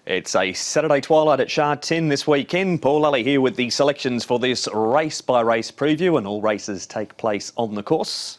It's a Saturday twilight at Sha Tin this weekend. Paul Lally here with the selections for this race-by-race preview, and all races take place on the course.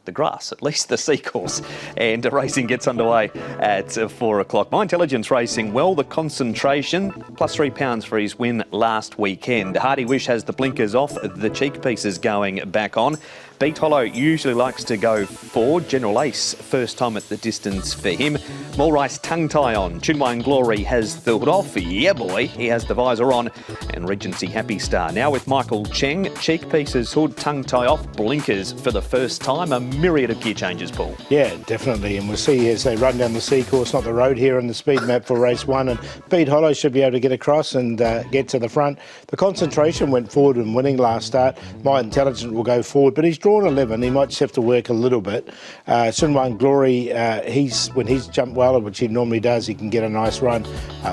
The grass, at least the sea course. And racing gets underway at 4 o'clock. My Intelligence racing well. The Concentration, plus £3 for his win last weekend. Hardy Wish has the blinkers off, the cheek pieces going back on. Beat Hollow usually likes to go forward. General Ace, first time at the distance for him. Mulrice tongue tie on. Chunwang Glory has the hood off. Yeah, boy, he has the visor on. And Regency Happy Star. Now with Michael Cheng, cheek pieces, hood, tongue tie off, blinkers for the first time. A myriad of gear changes, Paul. Yeah, definitely. And we'll see as they run down the sea course, not the road here on the speed map for race 1. And Beat Hollow should be able to get across and get to the front. The Concentration went forward and winning last start. My Intelligent will go forward, but he's drawn 11. He might just have to work a little bit. Chunwang Glory, when he's jumped well, which he normally does, he can get a nice run.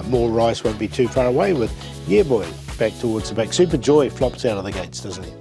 More Rice won't be too far away with Yeah Boy back towards the back. Super Joy flops out of the gates, doesn't he?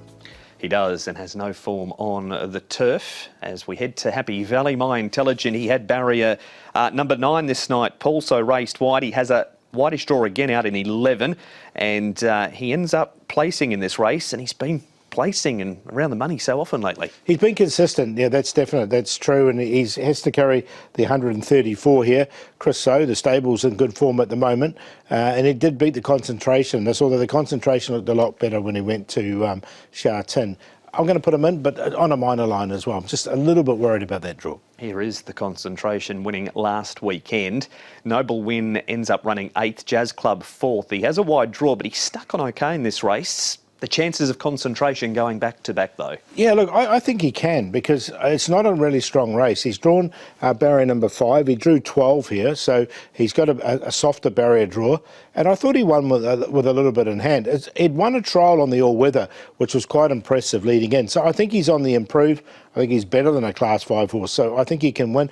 He does, and has no form on the turf. As we head to Happy Valley, My Intelligent, he had barrier number 9 this night. Paul so raced wide. He has a whitish draw again out in 11, and he ends up placing in this race, and he's been placing and around the money so often lately. He's been consistent, yeah, that's definite, that's true, and he has to carry the 134 here. Chris So, the stable's in good form at the moment, and he did beat the Concentration. Although the Concentration looked a lot better when he went to Sha Tin. I'm going to put him in, but on a minor line as well. I'm just a little bit worried about that draw. Here is the Concentration winning last weekend. Noble Win ends up running 8th, Jazz Club 4th. He has a wide draw, but he's stuck on okay in this race. The chances of Concentration going back-to-back, though? Yeah, look, I think he can, because it's not a really strong race. He's drawn barrier number 5. He drew 12 here, so he's got a softer barrier draw. And I thought he won with a little bit in hand. He'd won a trial on the all-weather, which was quite impressive leading in. So I think he's on the improve. I think he's better than a Class 5 horse, so I think he can win.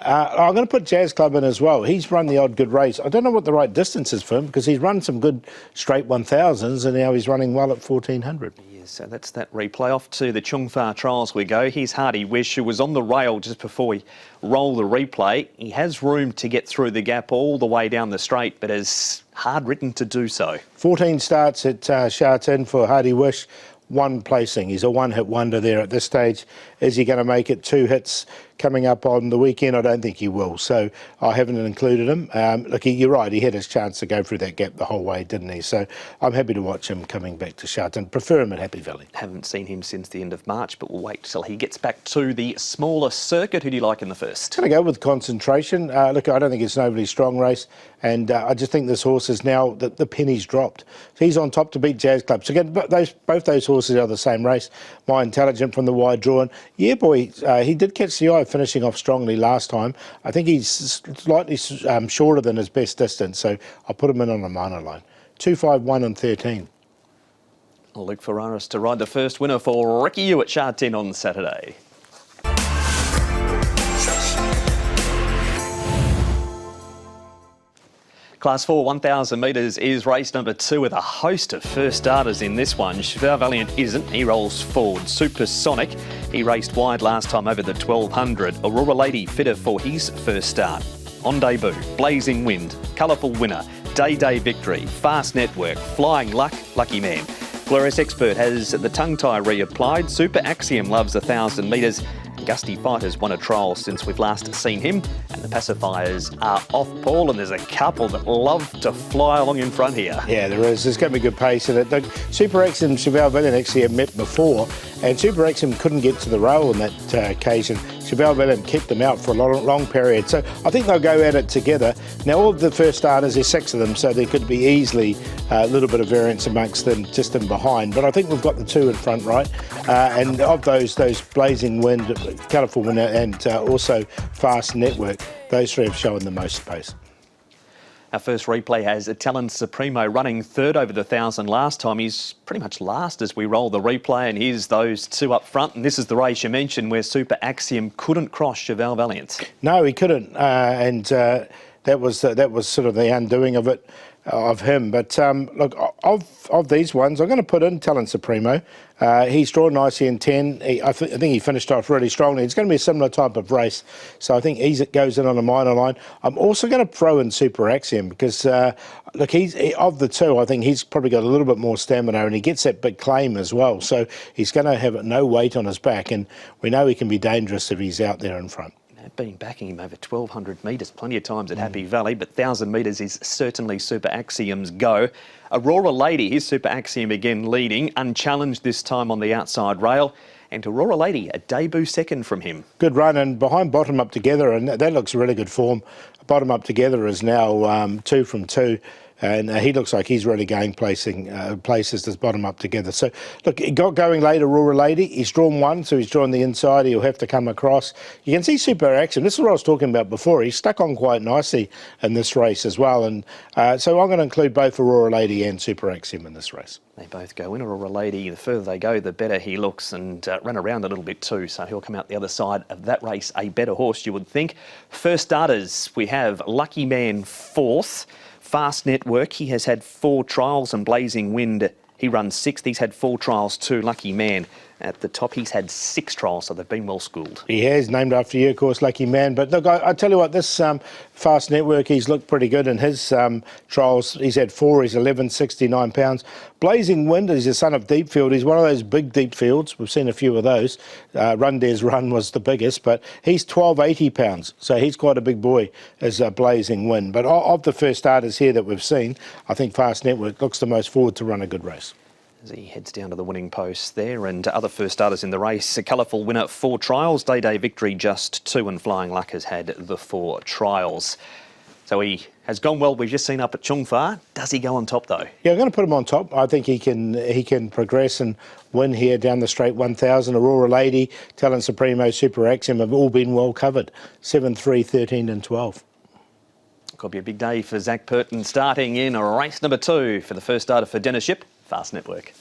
I'm going to put Jazz Club in as well. He's run the odd good race. I don't know what the right distance is for him, because he's run some good straight 1000s, and now he's running well at 1400. Yeah, so that's that replay. Off to the Chung Fa trials we go. Here's Hardy Wish, who was on the rail just before we roll the replay. He has room to get through the gap all the way down the straight, but is hard ridden to do so. 14 starts at Sha Tin for Hardy Wish. 1 placing. He's a one-hit wonder there at this stage. Is he going to make it 2 hits coming up on the weekend? I don't think he will, so I haven't included him. Look, you're right, he had his chance to go through that gap the whole way, didn't he? So I'm happy to watch him coming back to Sha Tin. Prefer him at Happy Valley. Haven't seen him since the end of March, but we'll wait till he gets back to the smaller circuit. Who do you like in the first? I'm going to go with Concentration. Look, I don't think it's an overly strong race, and I just think this horse is now, the penny's dropped. So he's on top to beat Jazz Club. So again, both those horses are the same race. My Intelligent from the wide draw. And Yeah Boy, he did catch the eye finishing off strongly last time. I think he's slightly shorter than his best distance, so I'll put him in on a minor line. 2, 5, 1 and 13. Luke Ferraris to ride the first winner for Ricky Yu at Sha Tin on Saturday. Class 4, 1,000 metres is race number 2 with a host of first starters in this one. Cheval Valiant isn't. He rolls forward. Supersonic, he raced wide last time over the 1200. Aurora Lady fitter for his first start. On debut, Blazing Wind, Colourful Winner, Day Victory, Fast Network, Flying Luck, Lucky Man. Glorious Expert has the tongue tie reapplied. Super Axiom loves 1,000 metres. Gusty Fighter's won a trial since we've last seen him, and the pacifiers are off, Paul, and there's a couple that love to fly along in front here. Yeah, there is. There's going to be good pace in it. Super Axiom and Cheval Valiant actually have met before, and Super Axiom couldn't get to the rail on that occasion. Cheval Valiant kept them out for a long period, so I think they'll go at it together. Now, all of the first starters, there's 6 of them, so there could be easily a little bit of variance amongst them, just in behind. But I think we've got the 2 in front, right? And of those Blazing Wind, Colourful Winner, and also Fast Network, those 3 have shown the most pace. Our first replay has Talon Supremo running 3rd over the 1,000 last time. He's pretty much last as we roll the replay, and here's those 2 up front. And this is the race you mentioned where Super Axiom couldn't cross Cheval Valiant. No, he couldn't, and that was sort of the undoing of it. of him. But look, of these ones, I'm going to put in Talent Supremo. He's drawn nicely in 10. I think he finished off really strongly. It's going to be a similar type of race. So I think he goes in on a minor line. I'm also going to throw in Super Axiom because, look, of the two, I think he's probably got a little bit more stamina and he gets that big claim as well. So he's going to have no weight on his back, and we know he can be dangerous if he's out there in front. Been backing him over 1,200 metres plenty of times at Happy Valley, but 1,000 metres is certainly Super Axiom's go. Aurora Lady, his Super Axiom again leading, unchallenged this time on the outside rail. And Aurora Lady, a debut second from him. Good run, and behind Bottom Up Together, and that looks really good form. Bottom Up Together is now 2 from 2. And he looks like he's really going places this Bottom Up Together. So, look, he got going late, Aurora Lady. He's drawn one, so he's drawn the inside. He'll have to come across. You can see Super Action. This is what I was talking about before. He's stuck on quite nicely in this race as well. And so I'm going to include both Aurora Lady and Super Axiom in this race. They both go in. Aurora Lady, the further they go, the better he looks, and run around a little bit too. So he'll come out the other side of that race a better horse, you would think. First starters, we have Lucky Man fourth. Fast Network, he has had 4 trials, and Blazing Wind, he runs 6th. He's had 4 trials too. Lucky Man at the top, he's had 6 trials, so they've been well schooled. He has, named after you, of course, Lucky Man. But look, I tell you what, this Fast Network, he's looked pretty good in his trials. He's had 4, he's 1169 pounds. Blazing Wind is the son of Deepfield. He's one of those big deep fields. We've seen a few of those. Run Dare's Run was the biggest, but he's 1280 pounds. So he's quite a big boy as Blazing Wind. But of the first starters here that we've seen, I think Fast Network looks the most forward to run a good race. As he heads down to the winning post there, and other first starters in the race, a colourful winner, 4 trials. Day Victory just 2, and Flying Luck has had the 4 trials. So he has gone well. We've just seen up at Chungfa. Does he go on top though? Yeah, I'm going to put him on top. I think he can progress and win here down the straight 1,000. Aurora Lady, Talent Supremo, Super Axiom have all been well covered. 7, 3, 13 and 12. Could be a big day for Zach Purton, starting in race number 2 for the first starter for Dennis Ship, Fast Network.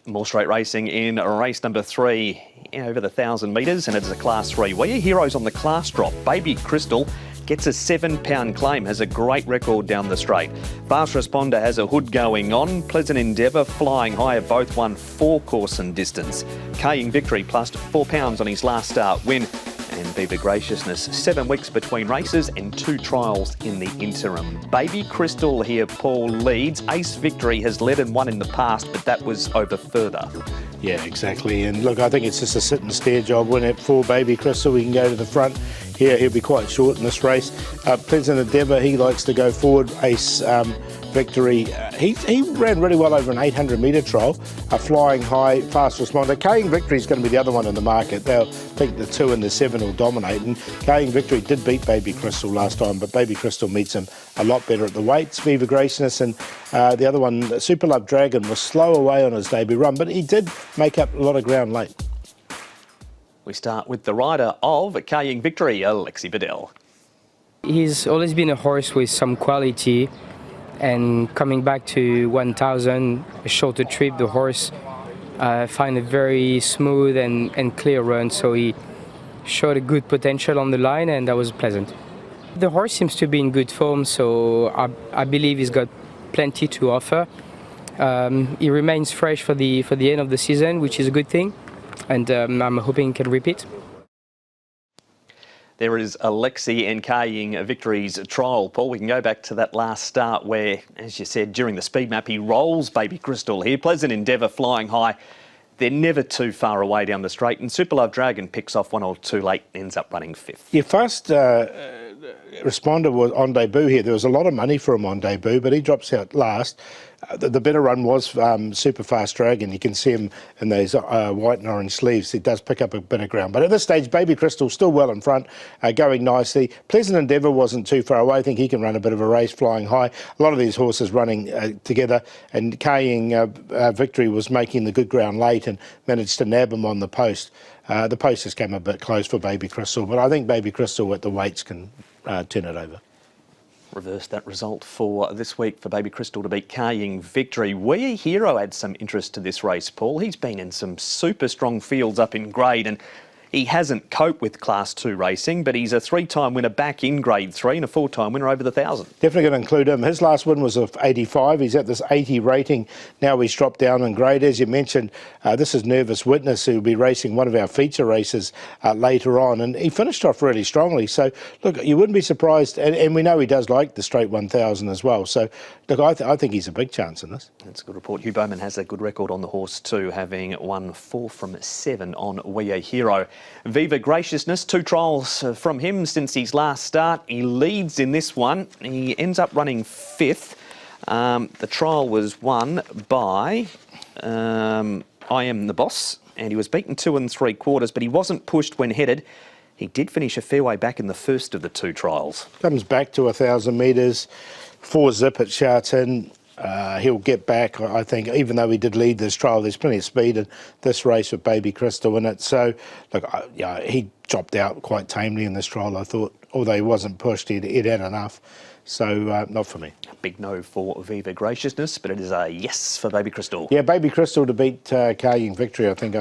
More straight racing in race number 3, over the 1,000 metres, and it's a Class 3. Well, your heroes on the class drop. Baby Crystal gets a £7 claim, has a great record down the straight. Fast Responder has a hood going on. Pleasant Endeavour, Flying High have both won 4 course and distance. Kaying Victory plus £4 on his last start win. And Beaver Graciousness, 7 weeks between races and 2 trials in the interim. Baby Crystal here, Paul leads. Ace Victory has led and won in the past, but that was over further. Yeah, exactly. And look, I think it's just a sit and stare job. When at 4 Baby Crystal, we can go to the front. Here, he'll be quite short in this race. Pleasant Endeavour, he likes to go forward. Ace Victory, he ran really well over an 800-metre trial. Flying High, Fast Responder. Kaying Victory is going to be the other one in the market. They'll think the 2 and the 7 will dominate. And Kaying Victory did beat Baby Crystal last time, but Baby Crystal meets him a lot better at the weights. Viva Graciousness and the other one, Super Love Dragon, was slow away on his debut run, but he did make up a lot of ground late. We start with the rider of Kaying Victory, Alexi Bedell. He's always been a horse with some quality, and coming back to 1,000, a shorter trip, the horse find a very smooth and clear run, so he showed a good potential on the line, and that was pleasant. The horse seems to be in good form, so I believe he's got plenty to offer. He remains fresh for the end of the season, which is a good thing, and I'm hoping he can repeat. There is Alexi and Kaying Victory's trial. Paul, we can go back to that last start where, as you said, during the speed map, he rolls Baby Crystal here. Pleasant Endeavour, Flying High. They're never too far away down the straight, and Super Love Dragon picks off 1 or 2 late, ends up running 5th. Your first responder was on debut here. There was a lot of money for him on debut, but he drops out last. The better run was Super Fast Dragon. You can see him in those white and orange sleeves. He does pick up a bit of ground. But at this stage, Baby Crystal still well in front, going nicely. Pleasant Endeavour wasn't too far away. I think he can run a bit of a race, Flying High. A lot of these horses running together. And Kaying Victory was making the good ground late and managed to nab him on the post. The post just came a bit close for Baby Crystal, but I think Baby Crystal at the weights can turn it over. Reverse that result for this week for Baby Crystal to beat Kaying Victory. We Hero had some interest to this race, Paul. He's been in some super strong fields up in grade, and He hasn't coped with Class 2 racing, but he's a 3-time winner back in Grade 3 and a 4-time winner over the 1,000. Definitely going to include him. His last win was of 85. He's at this 80 rating. Now he's dropped down in grade. As you mentioned, this is Nervous Witness, who will be racing one of our feature races later on. And he finished off really strongly. So, look, you wouldn't be surprised. And we know he does like the straight 1,000 as well. So, look, I think he's a big chance in this. That's a good report. Hugh Bowman has a good record on the horse too, having won 4 from 7 on We Are Hero. Viva Graciousness, 2 trials from him since his last start. He leads in this one. He ends up running 5th. The trial was won by I Am the Boss, and he was beaten 2 3/4, but he wasn't pushed when headed. He did finish a fair way back in the first of the 2 trials. Comes back to 1,000 metres, 4 zip at Sha Tin. He'll get back, I think, even though he did lead this trial. There's plenty of speed in this race with Baby Crystal in it. So, look, he dropped out quite tamely in this trial, I thought. Although he wasn't pushed, he'd had enough. So, not for me. A big no for Viva Graciousness, but it is a yes for Baby Crystal. Yeah, Baby Crystal to beat Carrying Victory, I think.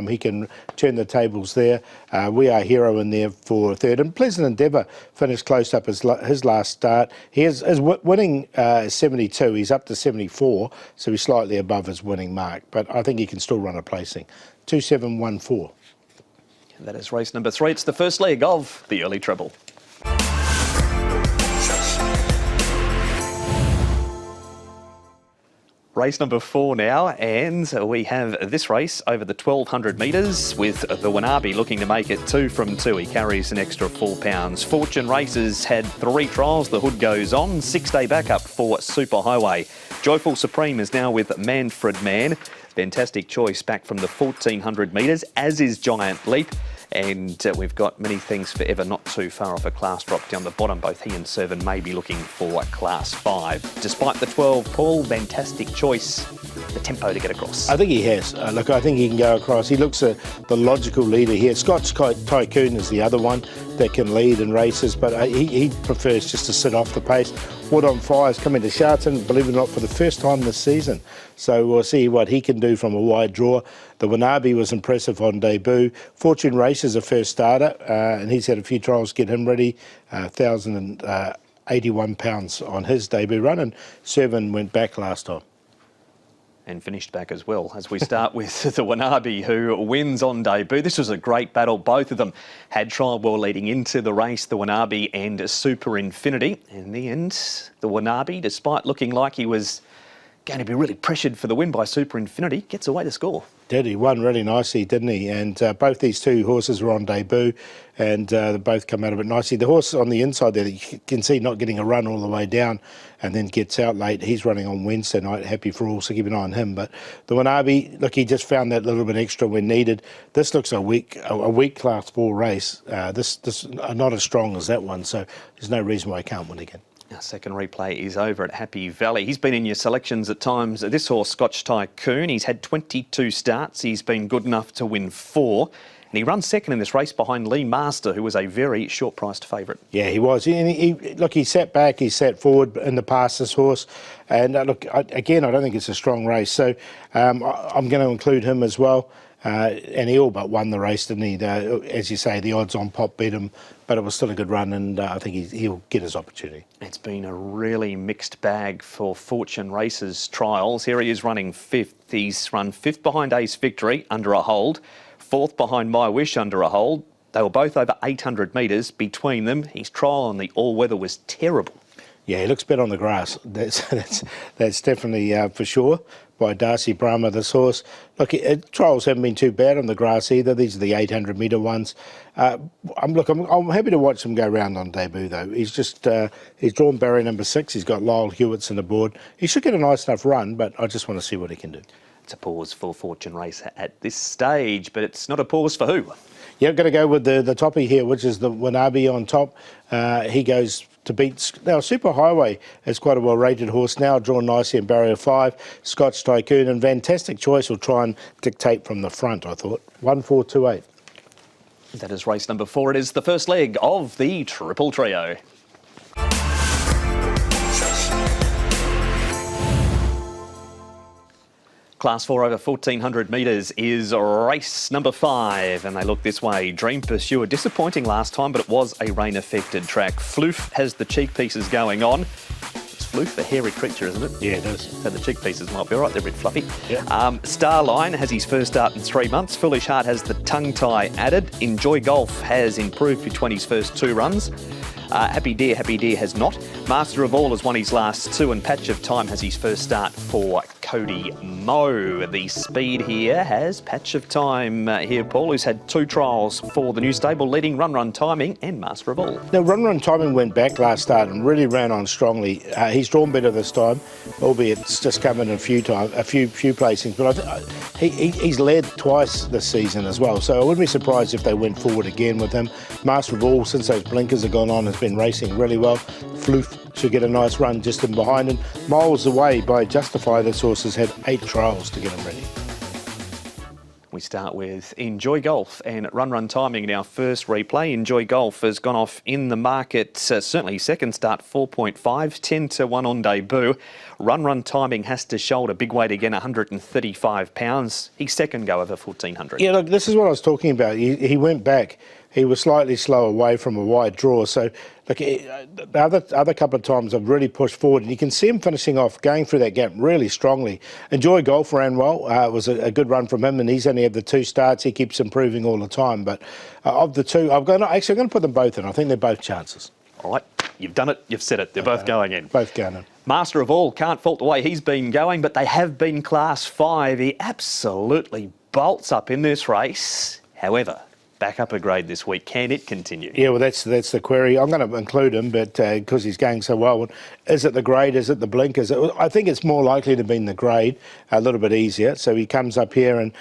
He can turn the tables there. We Are Hero in there for 3rd. And Pleasant Endeavour finished close up his last start. His winning 72. He's up to 74, so he's slightly above his winning mark. But I think he can still run a placing. 2-7-1-4. That is race number 3. It's the first leg of the early treble. Race number 4 now, and we have this race over the 1,200 metres with the Wanabe looking to make it 2 from 2. He carries an extra £4. Fortune Races had 3 trials. The hood goes on. 6-day backup for Superhighway. Joyful Supreme is now with Manfred Man. Fantastic choice back from the 1,400 metres, as is Giant Leap. And we've got Many Things Forever not too far off a class drop down the bottom. Both he and Servan may be looking for Class 5. Despite the 12, Paul, fantastic choice. The tempo to get across. I think he has. Look, I think he can go across. He looks the logical leader here. Scotch Tycoon is the other one that can lead in races, but he prefers just to sit off the pace. Wood on Fire is coming to Sha Tin, believe it or not, for the first time this season. So we'll see what he can do from a wide draw. The Wanabe was impressive on debut. Fortune Races, a first starter, and he's had a few trials to get him ready. 1,081 pounds on his debut run, and Servan went back last time. And finished back as well, as we start with the Wanabe, who wins on debut. This was a great battle. Both of them had trial well leading into the race, the Wanabe and Super Infinity. In the end, the Wanabe, despite looking like he was going to be really pressured for the win by Super Infinity, gets away to score. Did he? Won really nicely, didn't he? And both these 2 horses were on debut, and they both come out of it nicely. The horse on the inside there, that you can see not getting a run all the way down and then gets out late. He's running on Wednesday night, Happy for All, so keep an eye on him. But the Wanabe, look, he just found that little bit extra when needed. This looks a weak Class 4 race. This not as strong as that one, so there's no reason why he can't win again. Our second replay is over at Happy Valley. He's been in your selections at times. This horse, Scotch Tycoon, he's had 22 starts. He's been good enough to win 4. And he runs second in this race behind Lee Master, who was a very short-priced favourite. Yeah, he was. He sat back, he sat forward in the past, this horse. And look, again, I don't think it's a strong race. So I'm going to include him as well. And he all but won the race, didn't he? As you say, the odds on Pop beat him, but it was still a good run, and I think he'll get his opportunity. It's been a really mixed bag for Fortune Races trials. Here he is running 5th. He's run 5th behind Ace Victory under a hold, 4th behind My Wish under a hold. They were both over 800 metres between them. His trial on the all-weather was terrible. Yeah, he looks better on the grass. That's definitely for sure. By Darcy Brahma, this horse. Look, trials haven't been too bad on the grass either. These are the 800-metre ones. I'm happy to watch him go round on debut though. He's drawn barrier number 6. He's got Lyle Hewitts on the board. He should get a nice enough run, but I just want to see what he can do. It's a pause for Fortune Racer at this stage, but it's not a pause for who? Yeah, I've got to go with the toppy here, which is the Wanabe on top. He goes to beat... Now, Superhighway is quite a well-rated horse now, drawn nicely in barrier 5. Scotch Tycoon, and fantastic choice will try and dictate from the front, I thought. 1-4-2-8. That is race number 4. It is the first leg of the Triple Trio. Class 4 over 1,400 metres is race number 5, and they look this way. Dream Pursuer, disappointing last time, but it was a rain-affected track. Floof has the cheek pieces going on. It's Floof, a hairy creature, isn't it? Yeah, it is. So the cheek pieces might be all right, they're a bit fluffy. Yeah. Starline has his first start in 3 months. Foolish Heart has the tongue tie added. Enjoy Golf has improved between his first 2 runs. Happy Deer has not. Master of All has won his last 2, and Patch of Time has his first start for Cody Moe. The speed here has Patch of Time here, Paul, who's had 2 trials for the new stable, leading Run Timing and Master of All. Now, Run Timing went back last start and really ran on strongly. He's drawn better this time, albeit it's just come in a few placings. But he's led twice this season as well, so I wouldn't be surprised if they went forward again with him. Master of All, since those blinkers have gone on, has been racing really well. Floof should get a nice run just in behind him. Miles away by Justify, this horse has had 8 trials to get him ready. We start with Enjoy Golf and Run Timing in our first replay. Enjoy Golf has gone off in the market, certainly second start 4.5, 10-1 on debut. Run Timing has to shoulder big weight again, £135. His second go over 1,400. Yeah, look, this is what I was talking about. He went back. He was slightly slow away from a wide draw. So, look, the other couple of times I've really pushed forward, and you can see him finishing off, going through that gap really strongly. Enjoy Golf ran well. It was a good run from him, and he's only had the 2 starts. He keeps improving all the time. But of the 2, I'm going to put them both in. I think they're both chances. All right, you've done it, you've said it. They're both going in. Both going in. Master of All, can't fault the way he's been going, but they have been Class 5. He absolutely bolts up in this race. However, back up a grade this week. Can it continue? Yeah, well, that's the query. I'm going to include him, but because he's going so well, is it the grade? Is it the blinkers? I think it's more likely to have been the grade, a little bit easier. So he comes up here, and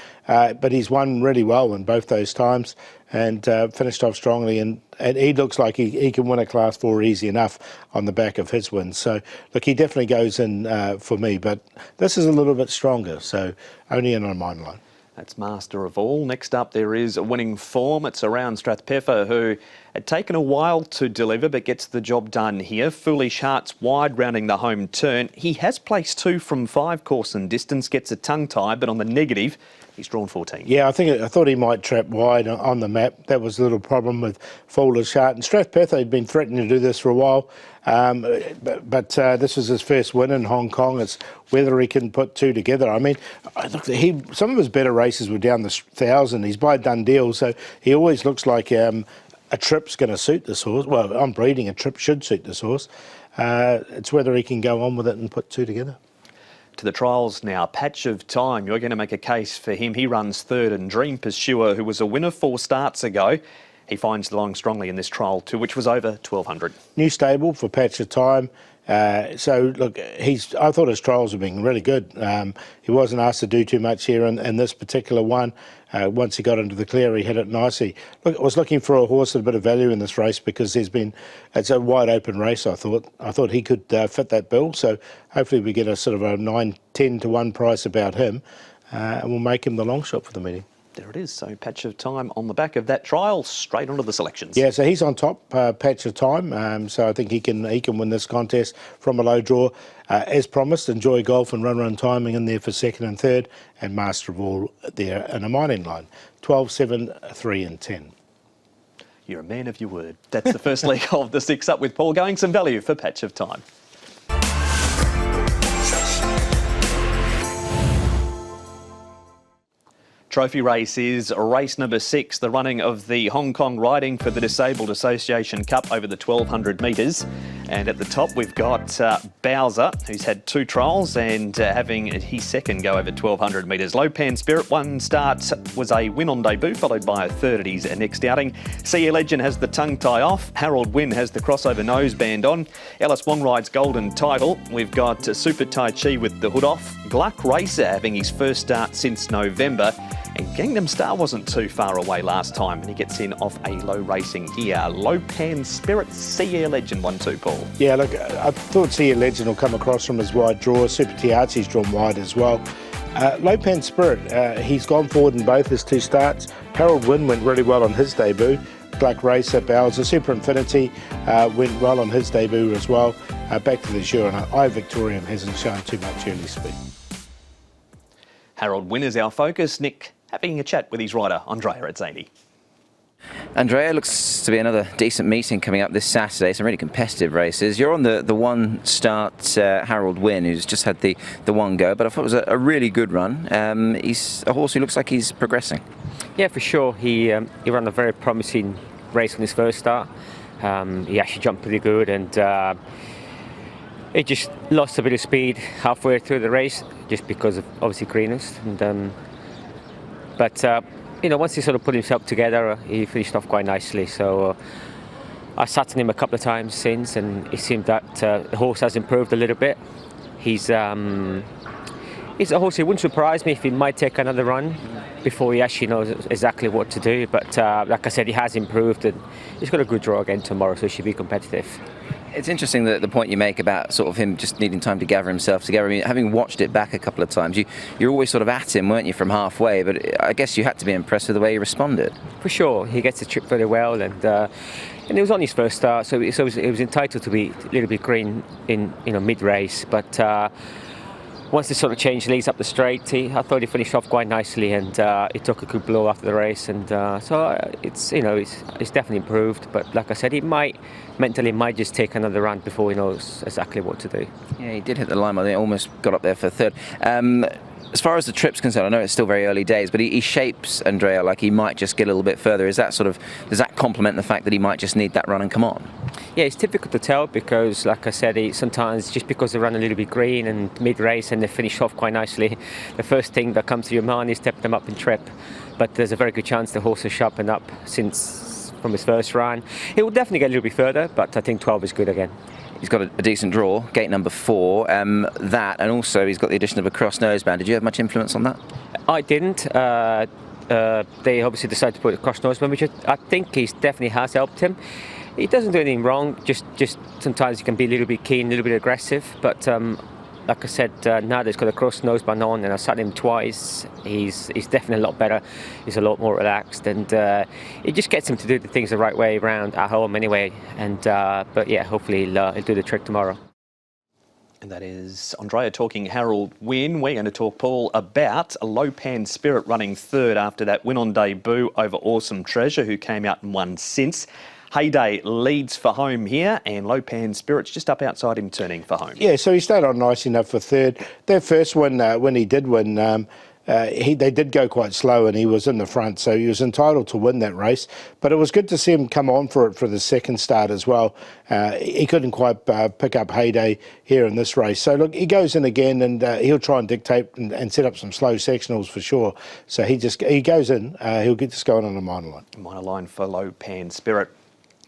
but he's won really well in both those times and finished off strongly. And he looks like he can win a Class 4 easy enough on the back of his wins. So, look, he definitely goes in for me, but this is a little bit stronger, so only in on mine line. That's Master of All. Next up, there is a winning form. It's around Strathpeffer, who had taken a while to deliver, but gets the job done here. Foolish Heart's wide, rounding the home turn. He has placed 2 from 5 course and distance, gets a tongue tie, but on the negative, he's drawn 14. Yeah, I thought he might trap wide on the map. That was a little problem with Foolish Heart. And Strathpeffer had been threatening to do this for a while, but this was his first win in Hong Kong. It's whether he can put 2 together. I mean, some of his better races were down the 1,000. He's by Dundee, so he always looks like a trip's going to suit this horse. Well, I'm breeding a trip should suit this horse. It's whether he can go on with it and put 2 together. To the trials now. Patch of Time, you're going to make a case for him. He runs third, and Dream Pursuer, who was a winner 4 starts ago, he finds the long strongly in this trial too, which was over 1,200. New stable for Patch of Time. So, look, I thought his trials were being really good. He wasn't asked to do too much here in this particular one. Once he got into the clear, he hit it nicely. Look, I was looking for a horse with a bit of value in this race because it's a wide open race, I thought he could fit that bill. So hopefully we get a sort of a 9-10-1 price about him, and we'll make him the long shot for the meeting. There it is. So Patch of Time on the back of that trial, straight onto the selections. Yeah, so he's on top, Patch of Time. So I think he can win this contest from a low draw. As promised, Enjoy Golf and Run Timing in there for second and third, and Master of All there in a mining line. 12, 7, 3 and 10. You're a man of your word. That's the first leg of the 6 up with Paul going some value for Patch of Time. Trophy race is race number 6, the running of the Hong Kong Riding for the Disabled Association Cup over the 1,200 metres. And at the top we've got Bowser, who's had 2 trials and having his second go over 1,200 metres. Low Pan Spirit, 1 start was a win on debut, followed by a third at his next outing. Sea Legend has the tongue tie off. Harold Wynn has the crossover noseband on. Ellis Wong rides golden title. We've got Super Tai Chi with the hood off. Gluck Racer having his first start since November. And Gangnam Star wasn't too far away last time, and he gets in off a low racing here. Low Pan Spirit, Sea Air Legend 1-2, Paul. Yeah, look, I thought Sea Air Legend will come across from his wide draw. Super Tiazi's drawn wide as well. Low Pan Spirit, he's gone forward in both his 2 starts. Harold Wynn went really well on his debut. Gluck Racer, Bowser, Super Infinity went well on his debut as well. Back to the Jura, and I Victorian hasn't shown too much early speed. Harold Wynn is our focus. Nick having a chat with his rider, Andrea Azzani. Andrea, looks to be another decent meeting coming up this Saturday. Some really competitive races. You're on the one start, Harold Wynn, who's just had the one go, but I thought it was a really good run. He's a horse who looks like he's progressing. Yeah, for sure. He ran a very promising race on his first start. He actually jumped pretty good, and he just lost a bit of speed halfway through the race, just because of obviously greenness. And but you know, once he sort of put himself together, he finished off quite nicely. So I sat on him a couple of times since, and it seemed that the horse has improved a little bit. He's a horse. It wouldn't surprise me if he might take another run before he actually knows exactly what to do. But like I said, he has improved, and he's got a good draw again tomorrow, so he should be competitive. It's interesting the point you make about sort of him just needing time to gather himself together. I mean, having watched it back a couple of times, you're always sort of at him, weren't you, from halfway? But I guess you had to be impressed with the way he responded. For sure, he gets the trip very well, and it was on his first start, so he was entitled to be a little bit green in mid-race. But once he sort of changed leads up the straight, I thought he finished off quite nicely, and he took a good blow after the race, and so it's definitely improved. But like I said, he might just take another run before he knows exactly what to do. Yeah, he did hit the line. I think almost got up there for third. As far as the trip's concerned, I know it's still very early days, but he shapes Andrea like he might just get a little bit further. Does that complement the fact that he might just need that run and come on? Yeah, it's difficult to tell because, like I said, sometimes just because they run a little bit green and mid-race and they finish off quite nicely, the first thing that comes to your mind is step them up in trip. But there's a very good chance the horse has sharpened up from his first run. He will definitely get a little bit further, but I think 12 is good again. He's got a decent draw, gate number 4, that, and also he's got the addition of a cross noseband. Did you have much influence on that? I didn't. They obviously decided to put a cross noseband, which I think definitely has helped him. He doesn't do anything wrong, just sometimes he can be a little bit keen, a little bit aggressive, but like I said, now that he's got a cross noseband on, and I sat him twice, he's definitely a lot better. He's a lot more relaxed, and it just gets him to do the things the right way around at home anyway. And but yeah, hopefully he'll do the trick tomorrow. And that is Andrea talking Harold Wynn. We're going to talk, Paul, about a Lopan Spirit running third after that win on debut over Awesome Treasure, who came out and won since. Heyday leads for home here, and Lopan Spirit's just up outside him turning for home. Yeah, so he stayed on nice enough for third. Their first win, when he did win, they did go quite slow and he was in the front, so he was entitled to win that race. But it was good to see him come on for it for the second start as well. He couldn't quite pick up Heyday here in this race. So look, he goes in again, and he'll try and dictate and set up some slow sectionals for sure. So he goes in, he'll get this going on a minor line. Minor line for Lopan Spirit.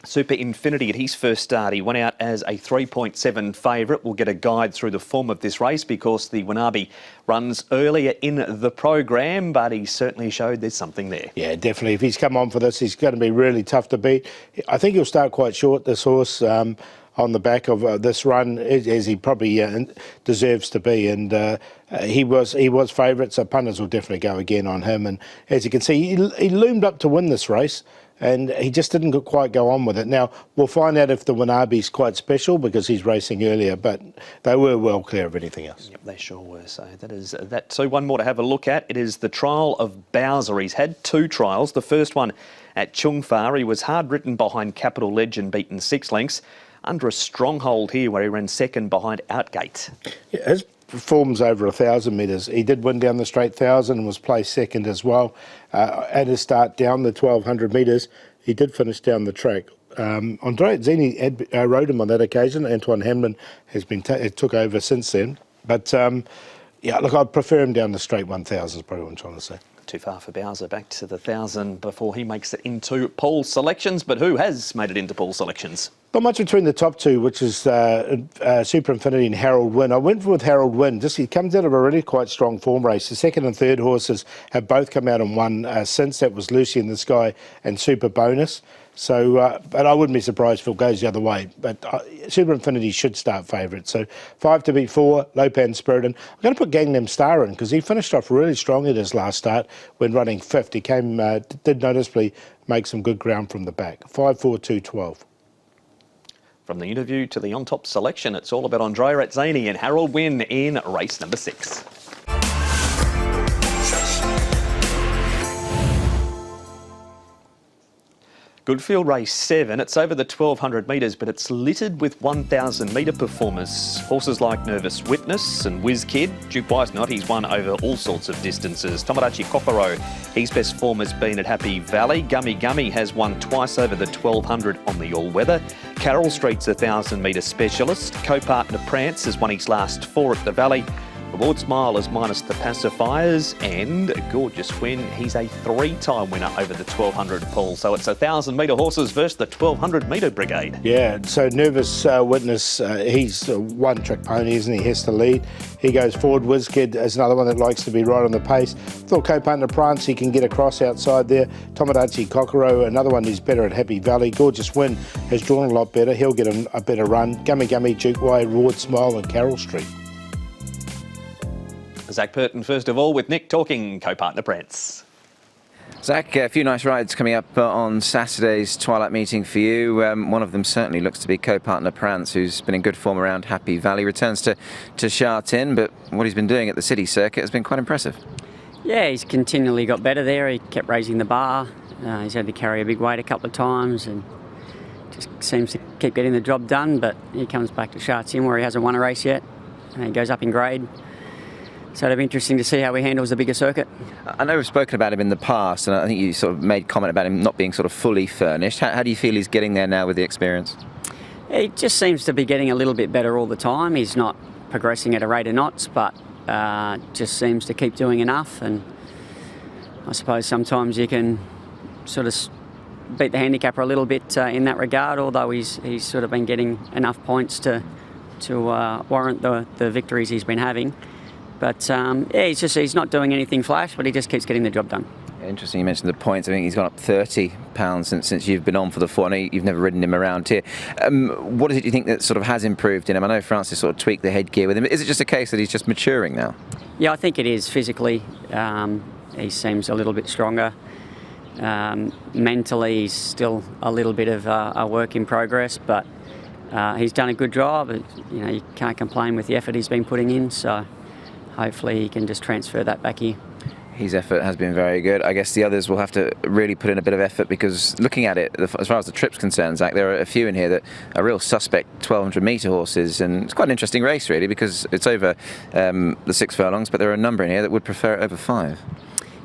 Super Infinity at his first start, he went out as a 3.7 favourite. We'll get a guide through the form of this race because the Wanabe runs earlier in the program, but he certainly showed there's something there. Yeah, definitely. If he's come on for this, he's going to be really tough to beat. I think he'll start quite short, this horse, on the back of this run, as he probably deserves to be. And he was favourite, so punters will definitely go again on him. And as you can see, he loomed up to win this race, and he just didn't quite go on with it. Now, we'll find out if the Wanabe's quite special because he's racing earlier, but they were well clear of anything else. Yep, they sure were. So that is that. So one more to have a look at. It is the trial of Bowser. He's had 2 trials. The first one at Chung Fa. He was hard ridden behind Capital Legend, beaten 6 lengths. Under a stronghold here where he ran second behind Outgate. Yeah, his performs over 1,000 metres. He did win down the straight 1,000 and was placed second as well. At his start down the 1,200 metres, he did finish down the track. Andrea Azzani rode him on that occasion. Antoine Hamlin has been took over since then. But yeah, look, I'd prefer him down the straight 1,000 is probably what I'm trying to say. Too far for Bowser, back to the 1,000 before he makes it into Paul's selections. But who has made it into Paul's selections? Not much between the top two, which is Super Infinity and Harold Wynn. I went with Harold Wynn. He comes out of a really quite strong form race. The second and third horses have both come out and won since. That was Lucy in the Sky and Super Bonus. So, but I wouldn't be surprised if it goes the other way. But Super Infinity should start favourite. So 5 to beat 4, Lopan Spirit. And I'm going to put Gangnam Star in because he finished off really strong at his last start when running 5th. He did noticeably make some good ground from the back. 5, 4, 2, 12. From the interview to the on-top selection, it's all about Andrea Azzani and Harold Wynn in race number 6. Good field race 7. It's over the 1200 metres, but it's littered with 1000 metre performers. Horses like Nervous Witness and Whiz Kid. Duke Wise Not, he's won over all sorts of distances. Tomodachi Kokoro, his best form has been at Happy Valley. Gummy Gummy has won twice over the 1200 on the all-weather. Carroll Street's a 1000 metre specialist. Co-partner Prance has won his last 4 at the Valley. Reward Smile is minus the pacifiers, and a gorgeous win. He's a 3-time winner over the 1200 pool. So it's 1,000 metre horses versus the 1200 metre brigade. Yeah, so Nervous Witness, he's a one-trick pony, isn't he? He has to lead. He goes forward. Whiz Kid is another one that likes to be right on the pace. Thought co-partner Prance, he can get across outside there. Tomodachi Kokoro, another one who's better at Happy Valley. Gorgeous Win has drawn a lot better. He'll get a better run. Gummy Gummy, Duke Way, Reward Smile and Carroll Street. Zach Purton, first of all, with Nick talking co-partner Prance. Zach, a few nice rides coming up on Saturday's Twilight meeting for you. One of them certainly looks to be co-partner Prance, who's been in good form around Happy Valley. Returns to Sha Tin, but what he's been doing at the city circuit has been quite impressive. Yeah, he's continually got better there. He kept raising the bar. He's had to carry a big weight a couple of times and just seems to keep getting the job done, but he comes back to Sha Tin where he hasn't won a race yet. He goes up in grade. So it'll be interesting to see how he handles the bigger circuit. I know we've spoken about him in the past, and I think you sort of made comment about him not being sort of fully furnished. How do you feel he's getting there now with the experience? He just seems to be getting a little bit better all the time. He's not progressing at a rate of knots, but just seems to keep doing enough. And I suppose sometimes you can sort of beat the handicapper a little bit in that regard, although he's sort of been getting enough points to warrant the victories he's been having. But yeah, he's not doing anything flash, but he just keeps getting the job done. Interesting you mentioned the points. I think he's gone up 30 pounds since you've been on for the 4. I know you've never ridden him around here. What is it you think that sort of has improved in him? I know Francis sort of tweaked the headgear with him. Is it just a case that he's just maturing now? Yeah, I think it is physically. He seems a little bit stronger. Mentally, he's still a little bit of a work in progress, but he's done a good job. You know, you can't complain with the effort he's been putting in, so hopefully he can just transfer that back here. His effort has been very good. I guess the others will have to really put in a bit of effort, because looking at it, as far as the trip's concerned, Zach, there are a few in here that are real suspect 1200 metre horses, and it's quite an interesting race really, because it's over the 6 furlongs, but there are a number in here that would prefer it over 5.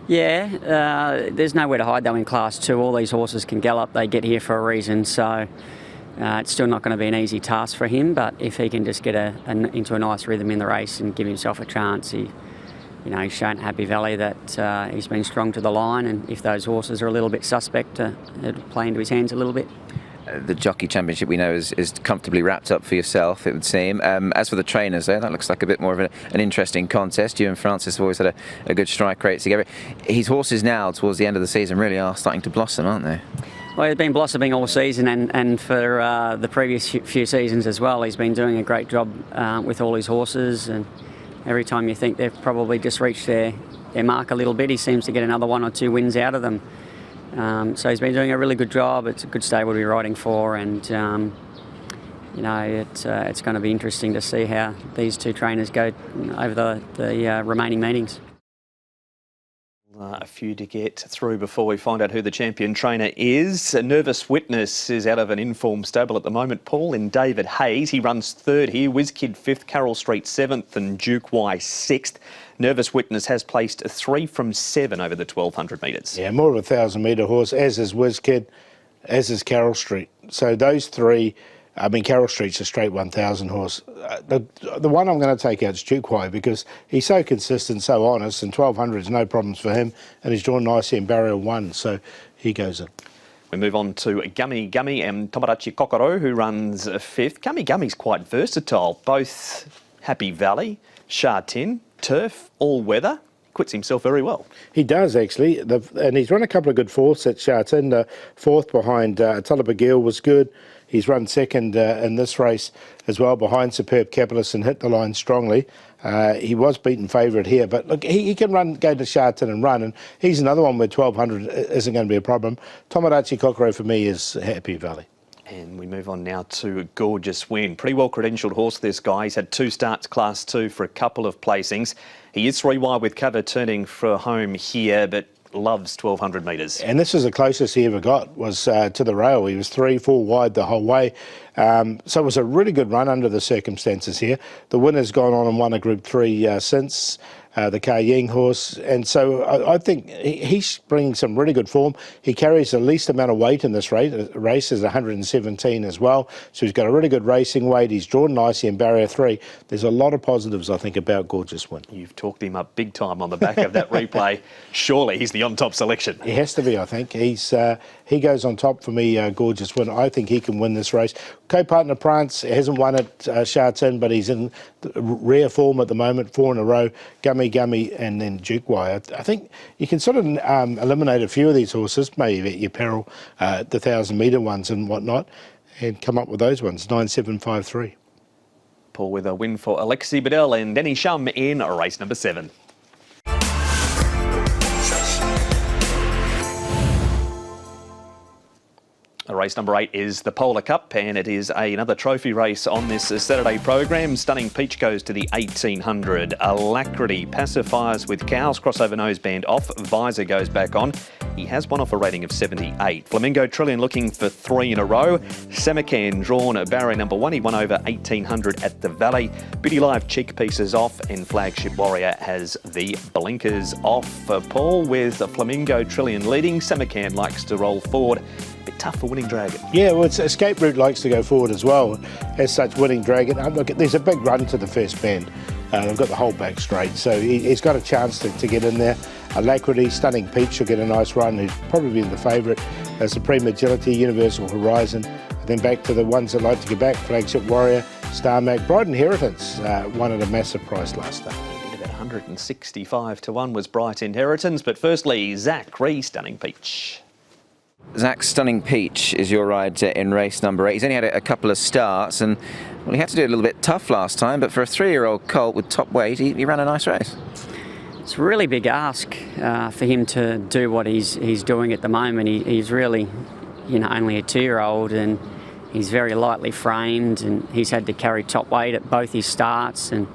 Yeah, there's nowhere to hide though in Class 2. All these horses can gallop, they get here for a reason, so it's still not going to be an easy task for him, but if he can just get into a nice rhythm in the race and give himself a chance, he's shown at Happy Valley that he's been strong to the line, and if those horses are a little bit suspect, it'll play into his hands a little bit. The Jockey Championship we know is comfortably wrapped up for yourself, it would seem. As for the trainers though, that looks like a bit more of an interesting contest. You and Francis have always had a good strike rate together. His horses now, towards the end of the season, really are starting to blossom, aren't they? Well, he's been blossoming all season, and for the previous few seasons as well. He's been doing a great job with all his horses, and every time you think they've probably just reached their mark a little bit, he seems to get another 1 or 2 wins out of them. So he's been doing a really good job. It's a good stable to be riding for, and it's going to be interesting to see how these 2 trainers go over the remaining meetings. A few to get through before we find out who the champion trainer is. A Nervous Witness is out of an informed stable at the moment, Paul, in David Hayes. He runs 3rd here, Whiz Kid 5th, Carroll Street 7th and Duke Y 6th. Nervous Witness has placed 3 from 7 over the 1200 metres. Yeah, more of a 1,000 metre horse, as is Whiz Kid, as is Carroll Street. So those 3, I mean, Carroll Street's a straight 1,000 horse. The one I'm going to take out is Duke Y, because he's so consistent, so honest, and 1200 is no problems for him, and he's drawn nicely in barrier 1, so he goes in. We move on to Gummy Gummy and Tomodachi Kokoro, who runs 5th. Gummy Gummy's quite versatile, both Happy Valley, Sha Tin, turf, all weather. Quits himself very well. He does actually, and he's run a couple of good 4ths at Sha Tin. 4th behind Tullabagil was good. He's run 2nd in this race as well, behind Superb Capitalist, and hit the line strongly. He was beaten favourite here, but look, he can go to Sha Tin and run, and he's another one where 1200 isn't going to be a problem. Tomodachi Kokoro for me is Happy Valley. And we move on now to Gorgeous Win. Pretty well credentialed horse, this guy. He's had 2 starts Class 2 for a couple of placings. He is 3 wide with cover turning for home here, but loves 1,200 metres. And this is the closest he ever got, was to the rail. He was 3-4 wide the whole way. So it was a really good run under the circumstances here. The winner's gone on and won a Group 3 since, the Ka Ying horse. And so I think he's bringing some really good form. He carries the least amount of weight in this race is 117 as well. So he's got a really good racing weight. He's drawn nicely in barrier 3. There's a lot of positives, I think, about Gorgeous Win. You've talked him up big time on the back of that replay. Surely he's the on-top selection. He has to be, I think. He goes on top for me, Gorgeous Win. I think he can win this race. Co-partner Prance hasn't won it, Sha Tin, but he's in rare form at the moment, 4 in a row. Gummy, and then Duke Y. I think you can sort of eliminate a few of these horses, maybe at your peril, the 1,000-metre ones and whatnot, and come up with those ones, 9-7-5-3. Paul with a win for Alexi Bedell and Denny Shum in race number 7. Race number 8 is the Polar Cup, and it is another trophy race on this Saturday program. Stunning Peach goes to the 1800. Alacrity pacifiers with cows, crossover noseband off, visor goes back on. He has one off a rating of 78. Flamingo Trillion looking for 3 in a row. Semacan drawn at barrier number 1. He won over 1800 at the Valley. Beauty Live cheek pieces off, and Flagship Warrior has the blinkers off. Paul with Flamingo Trillion leading. Semacan likes to roll forward. Bit tough for Winning Dragon. Yeah, well, Escape Route likes to go forward as well. As such, Winning Dragon. Look, there's a big run to the first bend. They've got the whole back straight, so he's got a chance to get in there. Alacrity, Stunning Peach will get a nice run. Who's probably the favourite. Supreme Agility, Universal Horizon. Then back to the ones that like to get back. Flagship Warrior, Star Mac, Bride Inheritance won at a massive price last time. 165 to 1 was Bright Inheritance, but firstly, Zach re Stunning Peach. Zach, Stunning Peach is your ride in race number 8. He's only had a couple of starts, and well, he had to do it a little bit tough last time, but for a 3-year-old colt with top weight, he ran a nice race. It's a really big ask for him to do what he's doing at the moment. He's really, only a 2-year-old, and he's very lightly framed, and he's had to carry top weight at both his starts, and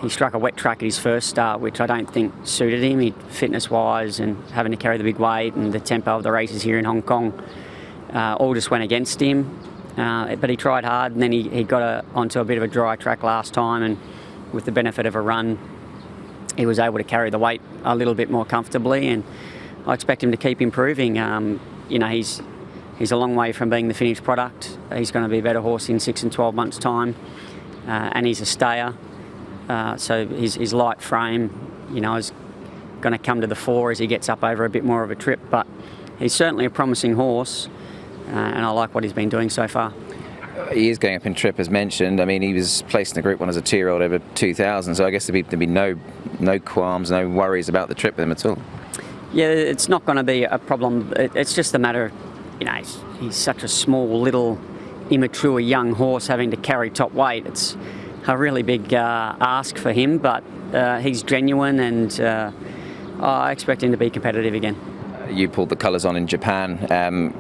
he struck a wet track at his first start, which I don't think suited him, fitness-wise, and having to carry the big weight and the tempo of the races here in Hong Kong all just went against him. But he tried hard, and then he got onto a bit of a dry track last time, and with the benefit of a run, he was able to carry the weight a little bit more comfortably, and I expect him to keep improving. He's a long way from being the finished product. He's going to be a better horse in 6 and 12 months' time, and he's a stayer. So his light frame, is going to come to the fore as he gets up over a bit more of a trip. But he's certainly a promising horse, and I like what he's been doing so far. He is going up in trip, as mentioned. I mean, he was placed in the Group 1 as a 2-year-old over 2,000, so I guess there'd be no qualms, no worries about the trip with him at all. Yeah, it's not going to be a problem. It's just a matter of, he's such a small, little, immature young horse having to carry top weight. It's a really big ask for him, but he's genuine, and I expect him to be competitive again. You pulled the colours on in Japan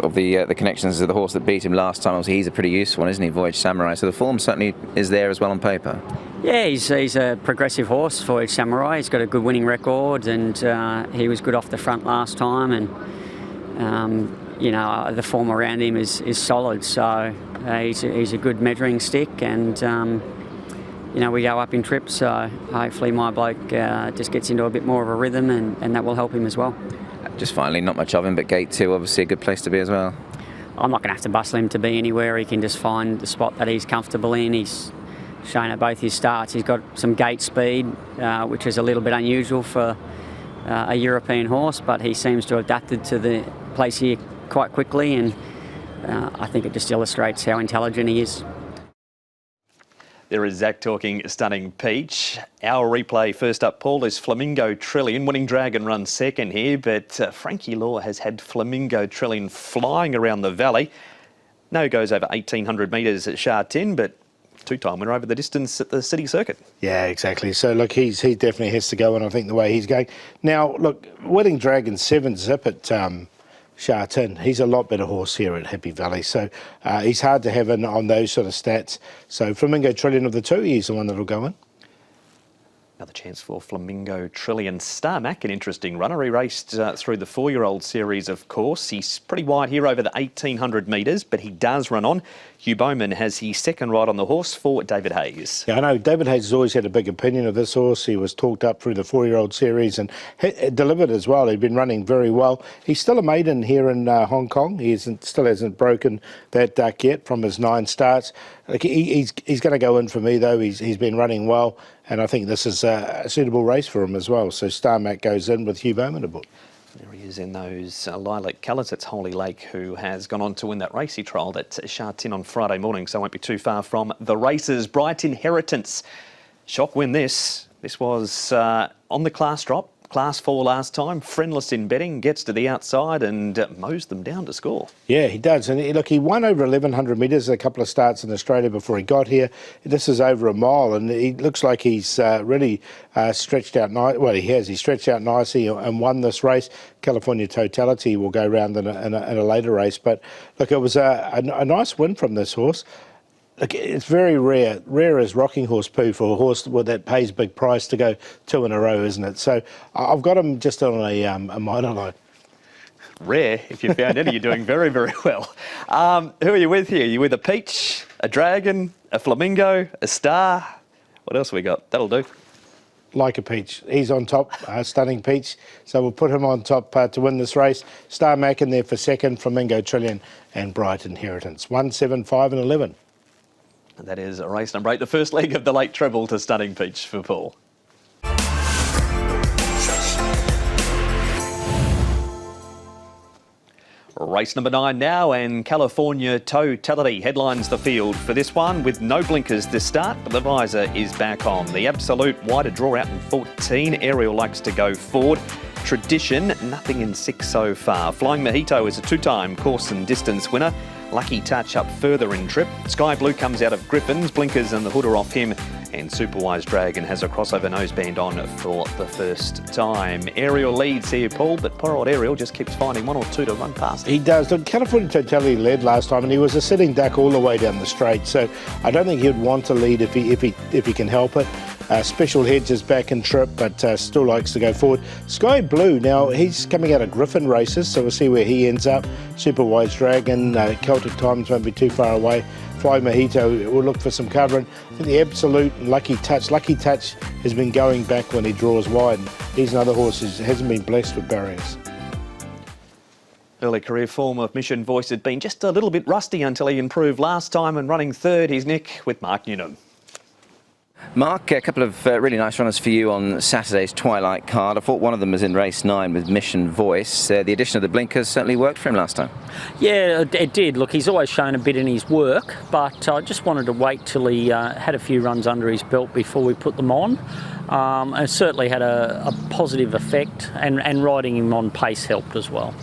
of the connections of the horse that beat him last time. Obviously, he's a pretty useful one, isn't he, Voyage Samurai? So the form certainly is there as well on paper. Yeah, he's a progressive horse, Voyage Samurai. He's got a good winning record, and he was good off the front last time, and the form around him is solid. So he's a good measuring stick, and we go up in trips, so hopefully my bloke just gets into a bit more of a rhythm, and that will help him as well. Just finally, not much of him, but Gate 2, obviously a good place to be as well. I'm not going to have to bustle him to be anywhere. He can just find the spot that he's comfortable in. He's shown at both his starts. He's got some gate speed, which is a little bit unusual for a European horse, but he seems to have adapted to the place here quite quickly, and I think it just illustrates how intelligent he is. There is Zach talking Stunning Peach. Our replay first up, Paul, is Flamingo Trillion. Winning Dragon runs second here, but Frankie Law has had Flamingo Trillion flying around the valley. No goes over 1,800 metres at Sha Tin, but 2-time winner over the distance at the City Circuit. Yeah, exactly. So, look, he definitely has to go, and I think the way he's going. Now, look, Winning Dragon 7-zip at Sha Tin. He's a lot better horse here at Happy Valley, so he's hard to have in on those sort of stats. So Flamingo Trillion of the two, he's the one that'll go in. Another chance for Flamingo Trillion. Star Mac, an interesting runner. He raced through the 4-year-old series, of course. He's pretty wide here over the 1,800 metres, but he does run on. Hugh Bowman has his second ride on the horse for David Hayes. Yeah, I know David Hayes has always had a big opinion of this horse. He was talked up through the 4-year-old series and delivered as well. He'd been running very well. He's still a maiden here in Hong Kong. He still hasn't broken that duck yet from his 9 starts. Like he's going to go in for me, though. He's been running well, and I think this is a suitable race for him as well. So Star Mac goes in with Hugh Bowman aboard. There he is in those lilac colours. It's Holy Lake who has gone on to win that race. He trialled at Sha Tin on Friday morning, so won't be too far from the races. Bright Inheritance. Shock win this. This was on the class drop. Class 4 last time, friendless in betting, gets to the outside and mows them down to score. Yeah, he does. And look, he won over 1,100 metres, a couple of starts in Australia before he got here. This is over a mile, and he looks like he's really stretched out. Well, he has. He stretched out nicely and won this race. California Totality will go round in a later race. But look, it was a nice win from this horse. Look, it's very rare as rocking horse poo for a horse that pays a big price to go 2 in a row, isn't it? So I've got him just on a minor line. Rare. If you found any, you're doing very, very well. Who are you with here? You with a peach, a dragon, a flamingo, a star? What else have we got? That'll do. Like a peach. He's on top, Stunning Peach. So we'll put him on top to win this race. Star Mac in there for second, Flamingo Trillion and Bright Inheritance. 1, 7, 5 and 11. And that is race number 8, the first leg of the late treble to Stunning Peach for Paul. Race number 9 now, and California Totality headlines the field for this one with no blinkers to start, but the visor is back on. The absolute wider draw out in 14. Ariel likes to go forward. Tradition, nothing in 6 so far. Flying Mojito is a 2-time course and distance winner. Lucky Touch up further in trip. Sky Blue comes out of Griffins, blinkers and the hood are off him, and Superwise Dragon has a crossover noseband on for the first time. Ariel leads here, Paul, but poor old Ariel just keeps finding 1 or 2 to run past. He does. The California Totality led last time, and he was a sitting duck all the way down the straight. So I don't think he'd want to lead if he can help it. Special Hedge is back in trip, but still likes to go forward. Sky Blue, now he's coming out of Griffin races, so we'll see where he ends up. Superwise Dragon, Celtic Times won't be too far away. Fly Mojito will look for some covering. I think the Absolute and Lucky Touch. Lucky Touch has been going back when he draws wide. He's another horse who hasn't been blessed with barriers. Early career form of Mission Voice had been just a little bit rusty until he improved last time, and running third, he's Nick with Mark Newnham. Mark, a couple of really nice runners for you on Saturday's Twilight card. I thought one of them was in race 9 with Mission Voice. The addition of the blinkers certainly worked for him last time. Yeah, it did. Look, he's always shown a bit in his work, but I just wanted to wait till he had a few runs under his belt before we put them on. And it certainly had a positive effect, and riding him on pace helped as well.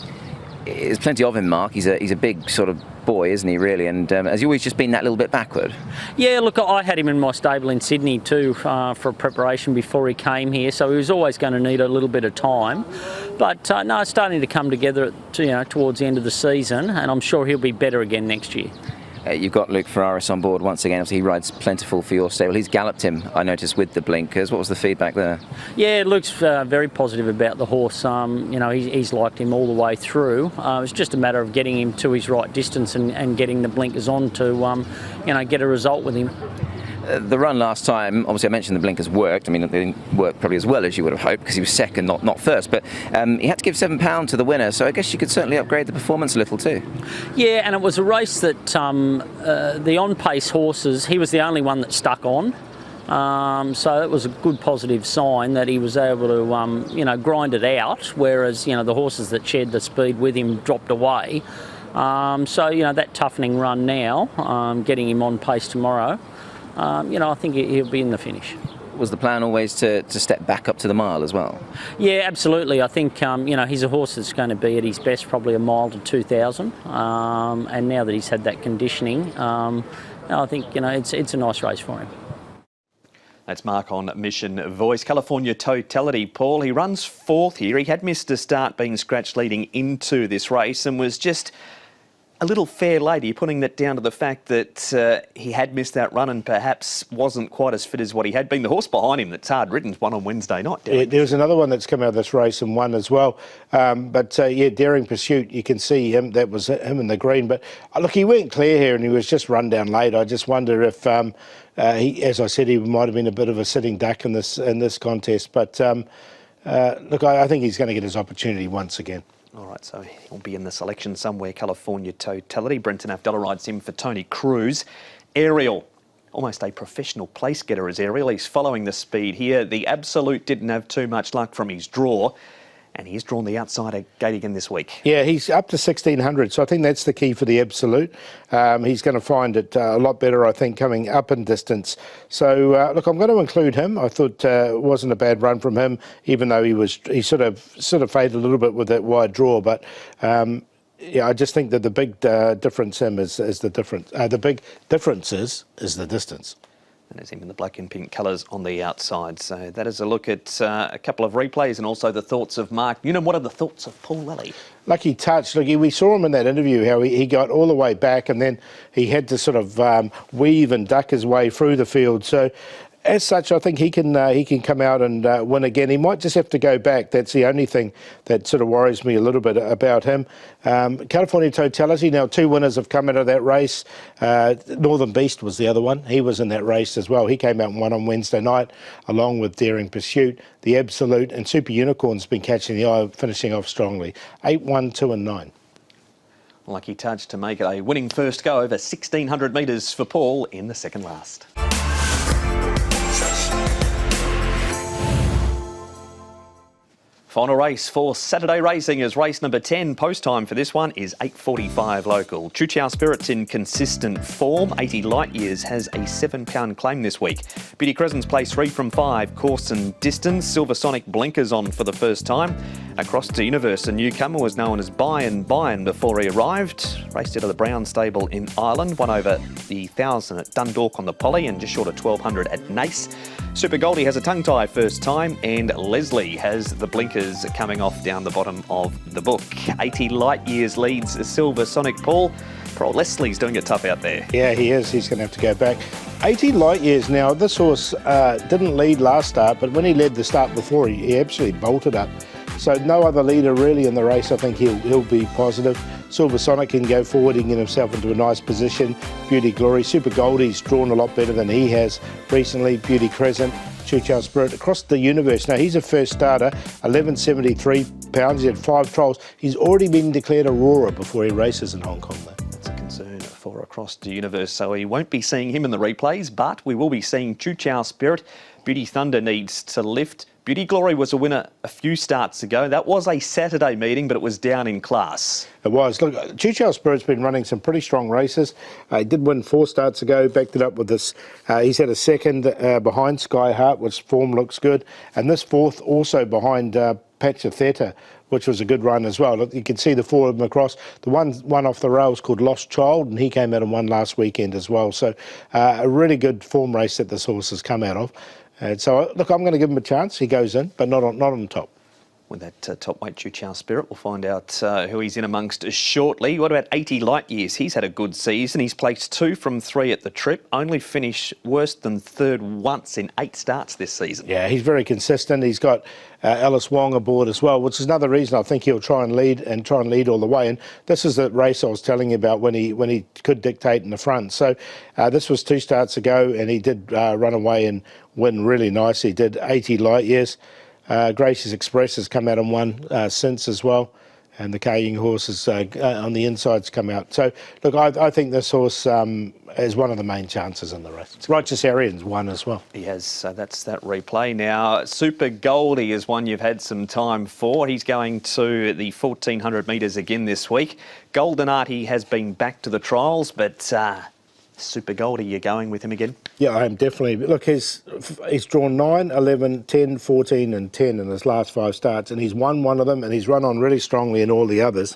There's plenty of him, Mark. He's a big sort of boy, isn't he, really? And has he always just been that little bit backward? Yeah, look, I had him in my stable in Sydney too for a preparation before he came here, so he was always going to need a little bit of time. But no, it's starting to come together towards the end of the season, and I'm sure he'll be better again next year. You've got Luke Ferraris on board once again. Obviously, he rides Plentiful for your stable. He's galloped him, I noticed, with the blinkers. What was the feedback there? Yeah, Luke's very positive about the horse. He's liked him all the way through. It's just a matter of getting him to his right distance and getting the blinkers on to, get a result with him. The run last time, obviously I mentioned the blinkers worked. I mean, they didn't work probably as well as you would have hoped because he was second, not first. But he had to give £7 to the winner, so I guess you could certainly upgrade the performance a little too. Yeah, and it was a race that the on-pace horses, he was the only one that stuck on. So it was a good positive sign that he was able to, grind it out, whereas, the horses that shared the speed with him dropped away. That toughening run now, getting him on pace tomorrow, I think he'll be in the finish. Was the plan always to step back up to the mile as well? Yeah, absolutely. I think, he's a horse that's going to be at his best probably a mile to 2,000. And now that he's had that conditioning, I think, it's a nice race for him. That's Mark on Mission Voice. California Totality, Paul. He runs 4th here. He had missed a start being scratched leading into this race and was just a little fair lady, putting that down to the fact that he had missed that run and perhaps wasn't quite as fit as what he had been. The horse behind him that's hard ridden won on Wednesday night. Yeah, there was another one that's come out of this race and won as well. Daring Pursuit, you can see him. That was him in the green. But look, he went clear here and he was just run down late. I just wonder if, as I said, he might have been a bit of a sitting duck in this contest. But look, I think he's going to get his opportunity once again. All right, so he'll be in the selection somewhere. California Totality. Brenton Avdulla rides him for Tony Cruz. Ariel, almost a professional place getter is Ariel. He's following the speed here. The Absolute didn't have too much luck from his draw, and he's drawn the outsider gate again this week. Yeah, he's up to 1,600, so I think that's the key for the Absolute. He's going to find it a lot better, I think, coming up in distance. So, look, I'm going to include him. I thought it wasn't a bad run from him, even though he sort of faded a little bit with that wide draw. But I just think that the big difference is the difference. The big difference is the distance. And there's him in the black and pink colours on the outside. So that is a look at a couple of replays and also the thoughts of Mark Newnham. What are the thoughts of Paul Lally? Lucky touch. Look, we saw him in that interview, how he got all the way back and then he had to sort of weave and duck his way through the field. So as such, I think he can come out and win again. He might just have to go back. That's the only thing that sort of worries me a little bit about him. California Totality, now 2 winners have come out of that race. Northern Beast was the other one. He was in that race as well. He came out and won on Wednesday night, along with Daring Pursuit. The Absolute and Super Unicorn's been catching the eye, finishing off strongly. 8, 1, 2 and 9. Lucky touch to make it a winning first go over 1,600 metres for Paul in the second last. Final race for Saturday racing is race number 10. Post time for this one is 8:45 local. Choo Chow Spirit's in consistent form. 80 Light Years has a £7 claim this week. Beauty Crescent's placed 3 from 5. Course and distance. Silver Sonic blinkers on for the first time. Across to Universe, a newcomer was known as Byron before he arrived. Raced out of the Brown stable in Ireland. Won over the 1,000 at Dundalk on the Poly and just short of 1,200 at Nace. Super Goldie has a tongue tie first time, and Leslie has the blinkers coming off down the bottom of the book. 80 Light Years leads Silver Sonic. Paul, poor old Leslie's doing it tough out there. Yeah, he is. He's going to have to go back. 80 Light Years now. This horse didn't lead last start, but when he led the start before, he absolutely bolted up. So no other leader really in the race. I think he'll be positive. Silver Sonic can go forward. He can get himself into a nice position. Beauty Glory. Super Goldie's drawn a lot better than he has recently. Beauty Crescent. Choo Chow Spirit. Across the Universe. Now, he's a first starter. 1173 pounds. He had 5 trials. He's already been declared a roarer before he races in Hong Kong, though. That's a concern for Across the Universe. So we won't be seeing him in the replays, but we will be seeing Choo Chow Spirit. Beauty Thunder needs to lift. Beauty Glory was a winner a few starts ago. That was a Saturday meeting, but it was down in class. It was. Look, Choo Chow Spirit's been running some pretty strong races. He did win 4 starts ago, backed it up with this. He's had a second behind Sky Heart, which form looks good. And this 4th also behind Patcha Theta, which was a good run as well. Look, you can see the 4 of them across. The one off the rails called Lost Child, and he came out and won last weekend as well. So a really good form race that this horse has come out of. So, look, I'm going to give him a chance. He goes in, but not on top. With that top weight Choo Chow Spirit, we'll find out who he's in amongst shortly. What about 80 Light Years? He's had a good season. He's placed 2 from 3 at the trip. Only finished worse than 3rd once in 8 starts this season. Yeah, he's very consistent. He's got Alice Wong aboard as well, which is another reason I think he'll try and lead all the way. And this is the race I was telling you about when he could dictate in the front. So this was 2 starts ago, and he did run away and win really nicely. He did 80 Light Years. Gracious Express has come out and won since as well, and the Kaying horse is on the insides come out. So, look, I think this horse is one of the main chances in the race. Righteous Arian's won as well. He has, so that's that replay. Now, Super Goldie is one you've had some time for. He's going to the 1,400 metres again this week. Golden Artie has been back to the trials, but Super Goldie, you're going with him again? Yeah, I am definitely. Look, he's drawn 9, 11, 10, 14 and 10 in his last 5 starts, and he's won one of them, and he's run on really strongly in all the others.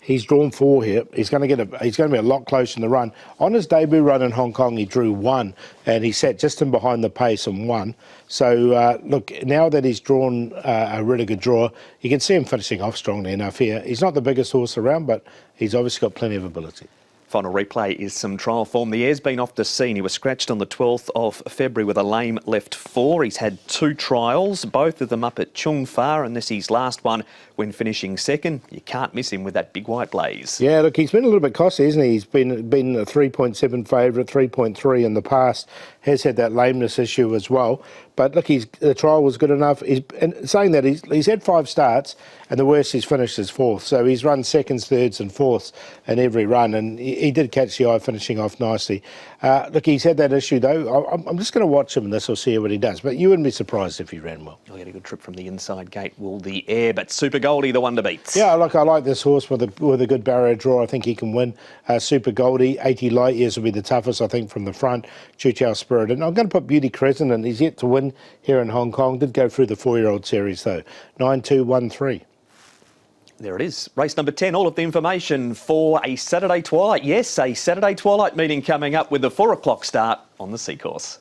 He's drawn 4 here. He's going to be a lot closer in the run. On his debut run in Hong Kong, he drew 1, and he sat just in behind the pace and won. So look, now that he's drawn a really good draw, you can see him finishing off strongly enough here. He's not the biggest horse around, but he's obviously got plenty of ability. Final replay is some trial form. The air's been off the scene. He was scratched on the 12th of February with a lame left 4. He's had 2 trials, both of them up at Chung Fa, and this is his last one when finishing second. You can't miss him with that big white blaze. Yeah, look, he's been a little bit costly, isn't he? He's been a 3.7 favourite, 3.3 in the past. Has had that lameness issue as well. But look, the trial was good enough. And saying that, he's had 5 starts, and the worst he's finished is 4th. So he's run 2nds, 3rds and 4ths in every run, and he did catch the eye finishing off nicely. Look, he's had that issue though. I'm just going to watch him in this. We'll see what he does. But you wouldn't be surprised if he ran well. He'll get a good trip from the inside gate, will the air. But Super Goldie, the one to beat. Yeah, look, I like this horse with a good barrier draw. I think he can win. Super Goldie, 80 light years will be the toughest, I think, from the front. Chu Chow Spirit. And I'm going to put Beauty Crescent, and he's yet to win here in Hong Kong. Did go through the 4-year-old series though. 9-2-1-3. There it is. Race number 10. All of the information for a Saturday twilight. Yes, a Saturday twilight meeting coming up with the 4 o'clock start on the Seacourse.